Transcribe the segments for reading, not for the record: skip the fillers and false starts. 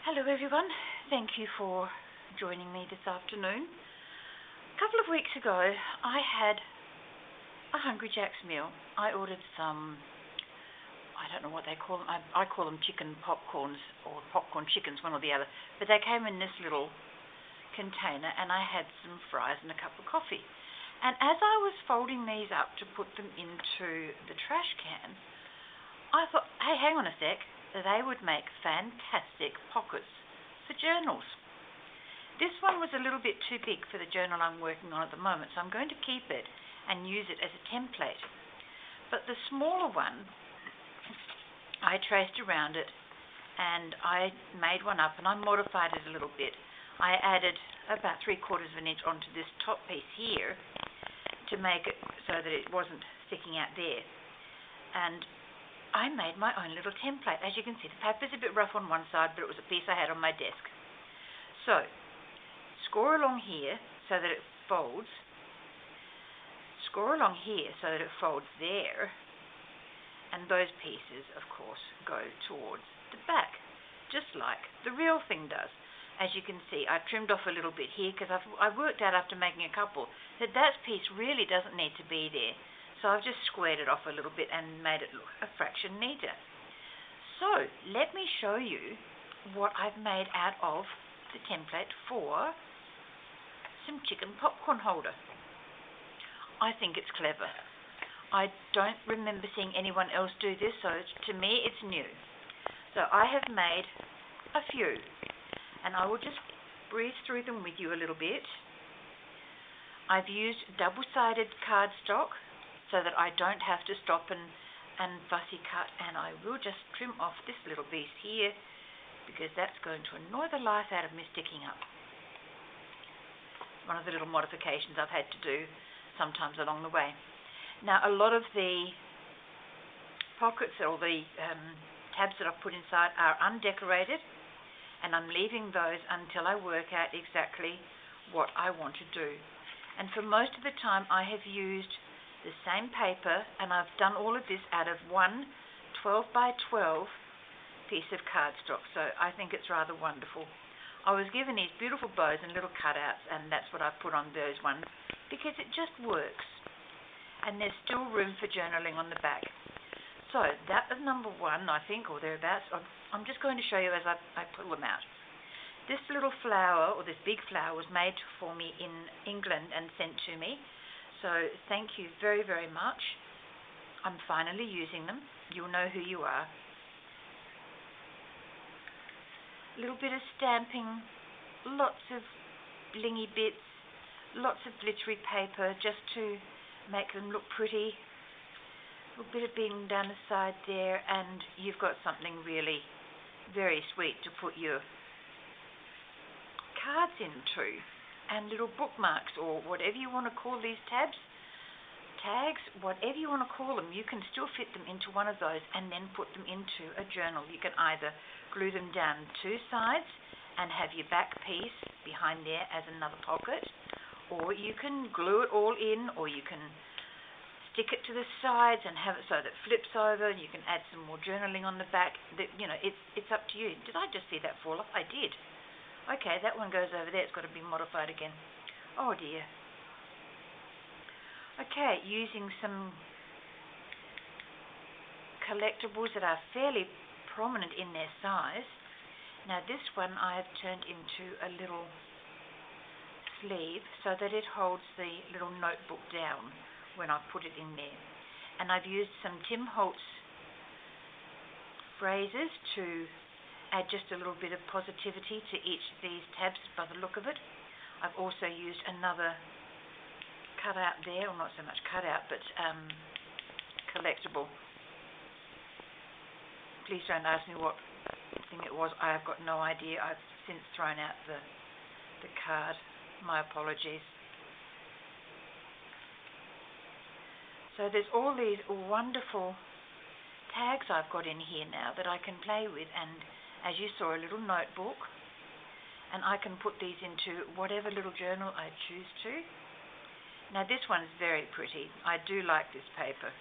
Hello everyone, thank you for joining me this afternoon. A couple of weeks ago I had a Hungry Jack's meal. I ordered some, I don't know what they call them, I call them chicken popcorns or popcorn chickens, one or the other, but they came in this little container and I had some fries and a cup of coffee. And as I was folding these up to put them into the trash can, I thought, hey, hang on a sec, they would make fantastic pockets for journals. This one was a little bit too big for the journal I'm working on at the moment, so I'm going to keep it and use it as a template. But the smaller one, I traced around it and I made one up and I modified it a little bit. I added about 3/4 of an inch onto this top piece here to make it so that it wasn't sticking out there. And I made my own little template. As you can see, the paper's a bit rough on one side, but it was a piece I had on my desk. So, score along here so that it folds. Score along here so that it folds there. And those pieces, of course, go towards the back, just like the real thing does. As you can see, I trimmed off a little bit here because I worked out after making a couple that piece really doesn't need to be there. So I've just squared it off a little bit and made it look a fraction neater. So let me show you what I've made out of the template for some chicken popcorn holder. I think it's clever. I don't remember seeing anyone else do this, so to me it's new. So I have made a few, and I will just breeze through them with you a little bit. I've used double-sided cardstock so that I don't have to stop and fussy cut, and I will just trim off this little piece here because that's going to annoy the life out of me sticking up. One of the little modifications I've had to do sometimes along the way. Now, a lot of the pockets or the tabs that I've put inside are undecorated, and I'm leaving those until I work out exactly what I want to do. And for most of the time I have used the same paper, and I've done all of this out of one 12 by 12 piece of cardstock, so I think it's rather wonderful. I was given these beautiful bows and little cutouts, and that's what I put on those ones because it just works, and there's still room for journaling on the back. So that is number one, I think, or thereabouts. I'm just going to show you as I pull them out. This little flower, or this big flower, was made for me in England and sent to me. So thank you very, very much. I'm finally using them. You'll know who you are. A little bit of stamping, lots of blingy bits, lots of glittery paper just to make them look pretty. A little bit of beading down the side there, and you've got something really very sweet to put your cards into. And little bookmarks, or whatever you want to call these tabs, tags, whatever you want to call them, you can still fit them into one of those and then put them into a journal. You can either glue them down two sides and have your back piece behind there as another pocket, or you can glue it all in, or you can stick it to the sides and have it so that it flips over, and you can add some more journaling on the back. It's up to you. Did I just see that fall off? I did. Okay, that one goes over there. It's got to be modified again. Oh dear. Okay, using some collectibles that are fairly prominent in their size. Now this one I have turned into a little sleeve so that it holds the little notebook down when I put it in there. And I've used some Tim Holtz phrases to add just a little bit of positivity to each of these tabs by the look of it. I've also used another cutout there, or not so much cutout, but collectible. Please don't ask me what thing it was. I have got no idea. I've since thrown out the card. My apologies. So there's all these wonderful tags I've got in here now that I can play with, and as you saw, a little notebook, and I can put these into whatever little journal I choose to. Now this one's very pretty. I do like this paper.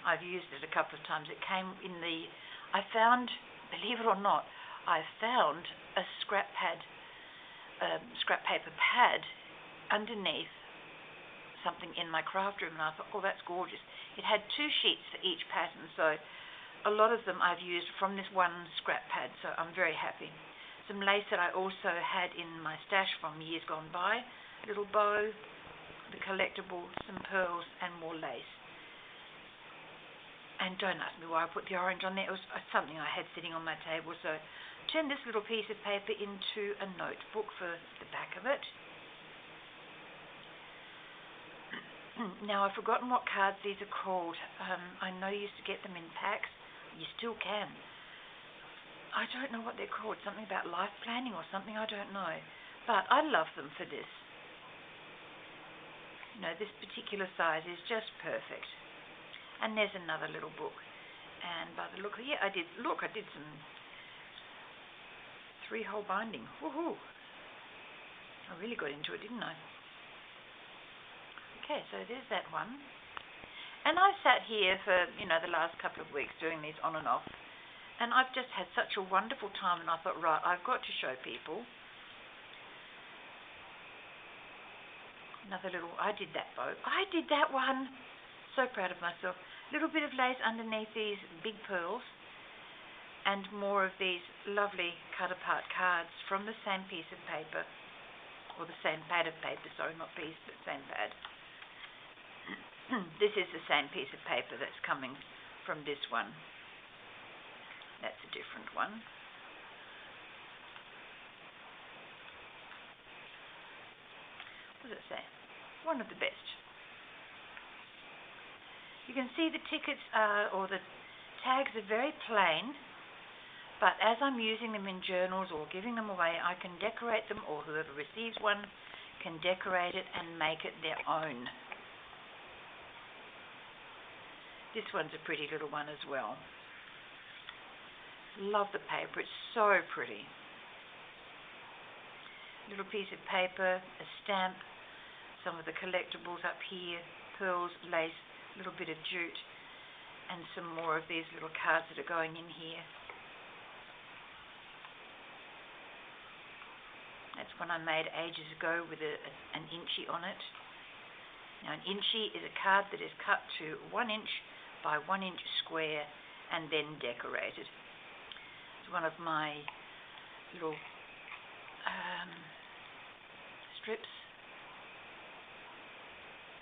I've used it a couple of times. It came in I found, believe it or not, I found a scrap paper pad underneath something in my craft room, and I thought, oh, that's gorgeous. It had 2 sheets for each pattern, so a lot of them I've used from this one scrap pad, so I'm very happy. Some lace that I also had in my stash from years gone by, a little bow, the collectible, some pearls, and more lace. And don't ask me why I put the orange on there. It was something I had sitting on my table, so turn this little piece of paper into a notebook for the back of it. Now, I've forgotten what cards these are called. I know you used to get them in packs. You still can. I don't know what they're called. Something about life planning or something. I don't know. But I love them for this. You know, this particular size is just perfect. And there's another little book. And by the look of it, I did some 3-hole binding. Woohoo! I really got into it, didn't I? Okay, so there's that one. And I've sat here for, the last couple of weeks doing these on and off. And I've just had such a wonderful time, and I thought, right, I've got to show people. Another little, I did that bow. I did that one. So proud of myself. Little bit of lace underneath these big pearls. And more of these lovely cut-apart cards from the same piece of paper. Or the same pad of paper, sorry, not piece, but same pad. This is the same piece of paper that's coming from this one. That's a different one. What does it say? One of the best. You can see the tickets or the tags are very plain, but as I'm using them in journals or giving them away, I can decorate them, or whoever receives one can decorate it and make it their own. This one's a pretty little one as well. Love the paper, it's so pretty. Little piece of paper, a stamp, some of the collectibles up here, pearls, lace, a little bit of jute, and some more of these little cards that are going in here. That's one I made ages ago with an inchie on it. Now, an inchie is a card that is cut to 1 inch by 1 inch square and then decorated. It's one of my little strips.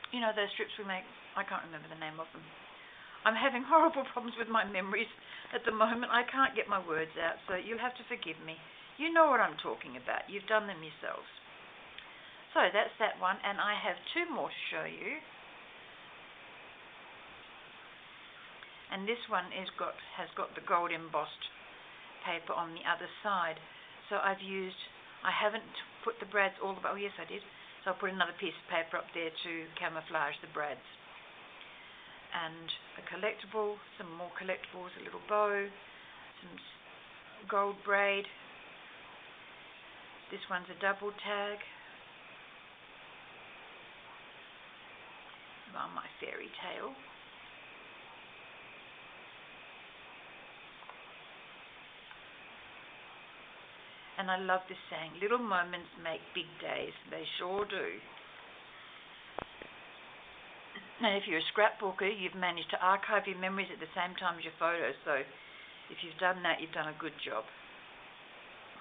You know those strips we make? I can't remember the name of them. I'm having horrible problems with my memories at the moment. I can't get my words out, so you'll have to forgive me. You know what I'm talking about. You've done them yourselves. So that's that one, and I have 2 more to show you. And this one has got the gold embossed paper on the other side. So I haven't put the brads all the way. Oh yes, I did. So I'll put another piece of paper up there to camouflage the brads. And a collectible, some more collectibles, a little bow, some gold braid. This one's a double tag. Well, my fairy tale. And I love this saying, little moments make big days. They sure do. And if you're a scrapbooker, you've managed to archive your memories at the same time as your photos. So if you've done that, you've done a good job.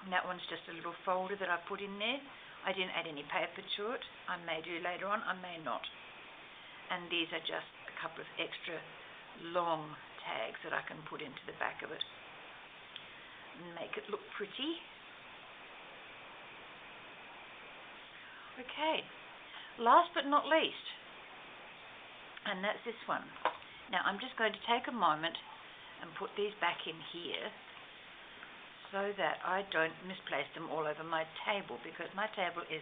And that one's just a little folder that I put in there. I didn't add any paper to it. I may do later on, I may not. And these are just a couple of extra long tags that I can put into the back of it and make it look pretty. Okay, last but not least, and that's this one. Now I'm just going to take a moment and put these back in here so that I don't misplace them all over my table, because my table is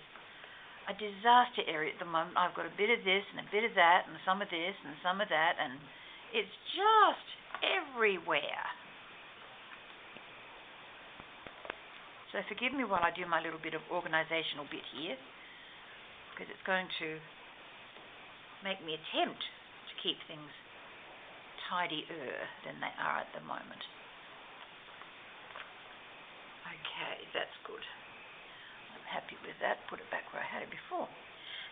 a disaster area at the moment. I've got a bit of this and a bit of that and some of this and some of that, and it's just everywhere. So forgive me while I do my little bit of organizational bit here, because it's going to make me attempt to keep things tidier than they are at the moment. Okay, that's good. I'm happy with that. Put it back where I had it before.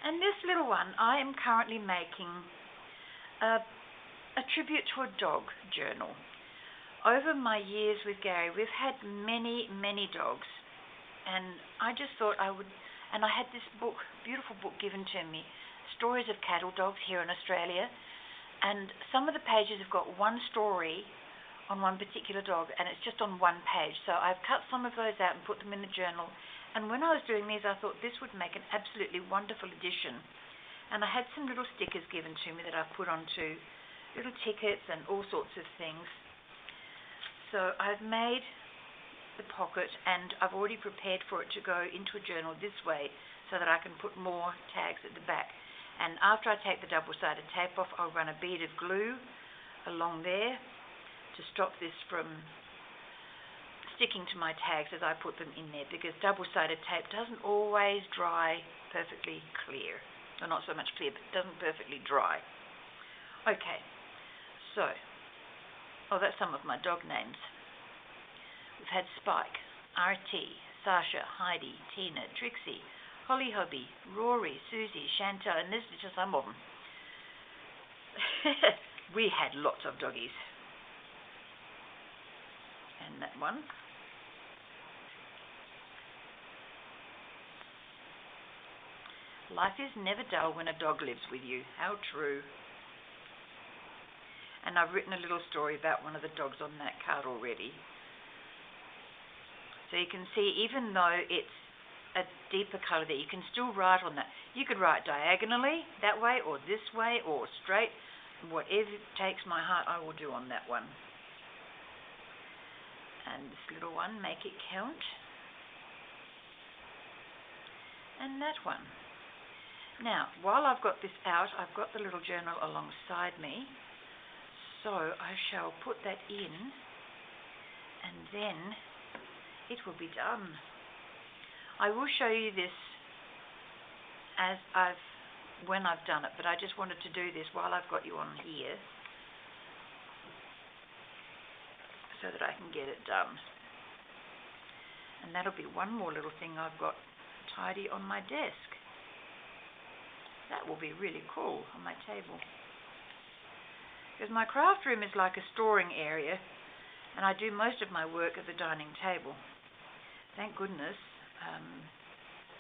And this little one, I am currently making a tribute to a dog journal. Over my years with Gary, we've had many, many dogs. And I just thought I would, and I had this book, beautiful book given to me, Stories of Cattle Dogs here in Australia. And some of the pages have got one story on one particular dog, and it's just on one page. So I've cut some of those out and put them in the journal. And when I was doing these, I thought this would make an absolutely wonderful addition. And I had some little stickers given to me that I put onto little tickets and all sorts of things. So I've made the pocket, and I've already prepared for it to go into a journal this way so that I can put more tags at the back. And after I take the double-sided tape off, I'll run a bead of glue along there to stop this from sticking to my tags as I put them in there, because double-sided tape doesn't always dry perfectly clear. Well, not so much clear, but it doesn't perfectly dry. Okay, so, that's some of my dog names. We've had Spike, RT, Sasha, Heidi, Tina, Trixie, Holly Hobby, Rory, Susie, Chantal, and this is just some of them. We had lots of doggies. And that one. Life is never dull when a dog lives with you. How true. And I've written a little story about one of the dogs on that card already. So you can see, even though it's a deeper colour there, you can still write on that. You could write diagonally, that way, or this way, or straight. Whatever takes my heart, I will do on that one. And this little one, make it count. And that one. Now, while I've got this out, I've got the little journal alongside me. So I shall put that in, and then it will be done. I will show you this when I've done it, but I just wanted to do this while I've got you on here so that I can get it done. And that'll be one more little thing I've got tidy on my desk. That will be really cool on my table. Because my craft room is like a storing area, and I do most of my work at the dining table. Thank goodness,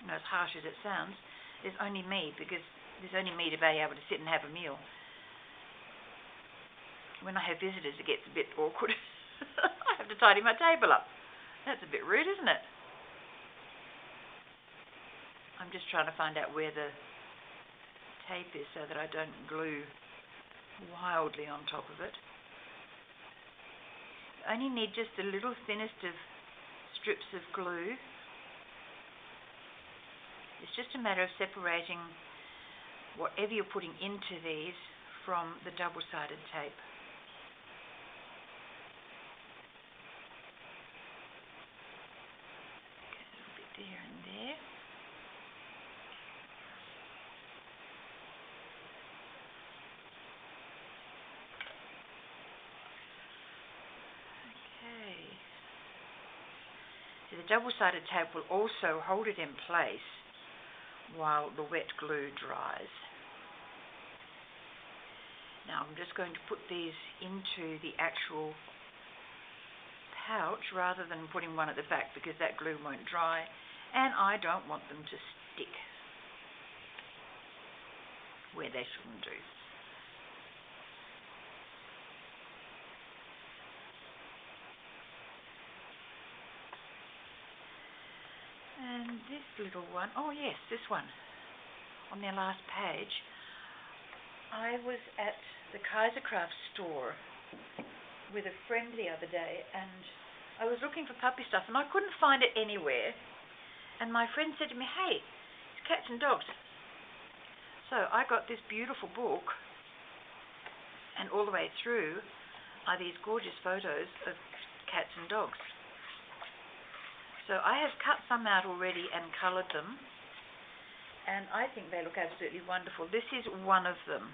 as harsh as it sounds, there's only me, because there's only me to be able to sit and have a meal. When I have visitors, it gets a bit awkward. I have to tidy my table up. That's a bit rude, isn't it? I'm just trying to find out where the tape is so that I don't glue wildly on top of it. I only need just the little thinnest of strips of glue. It's just a matter of separating whatever you're putting into these from the double-sided tape. Okay, a little bit there and there. The double-sided tape will also hold it in place while the wet glue dries. Now I'm just going to put these into the actual pouch rather than putting one at the back, because that glue won't dry and I don't want them to stick where they shouldn't do. And this little one, oh yes, this one, on their last page, I was at the Kaisercraft store with a friend the other day, and I was looking for puppy stuff, and I couldn't find it anywhere. And my friend said to me, hey, it's cats and dogs. So I got this beautiful book, and all the way through are these gorgeous photos of cats and dogs. So I have cut some out already and coloured them, and I think they look absolutely wonderful. This is one of them,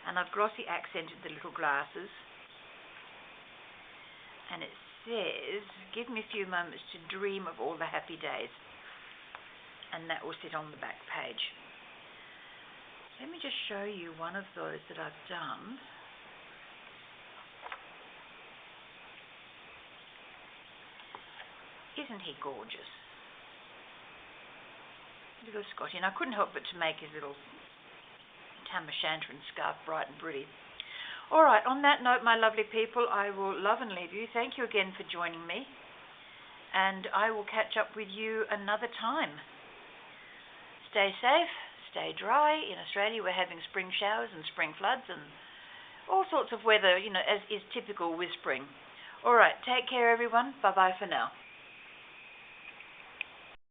and I've glossy accented the little glasses, and it's says, give me a few moments to dream of all the happy days. And that will sit on the back page. Let me just show you one of those that I've done. Isn't he gorgeous? Little Scotty. And I couldn't help but to make his little tam o' shanter and scarf bright and pretty. All right, on that note, my lovely people, I will love and leave you. Thank you again for joining me. And I will catch up with you another time. Stay safe, stay dry. In Australia, we're having spring showers and spring floods and all sorts of weather, as is typical with spring. All right, take care, everyone. Bye-bye for now.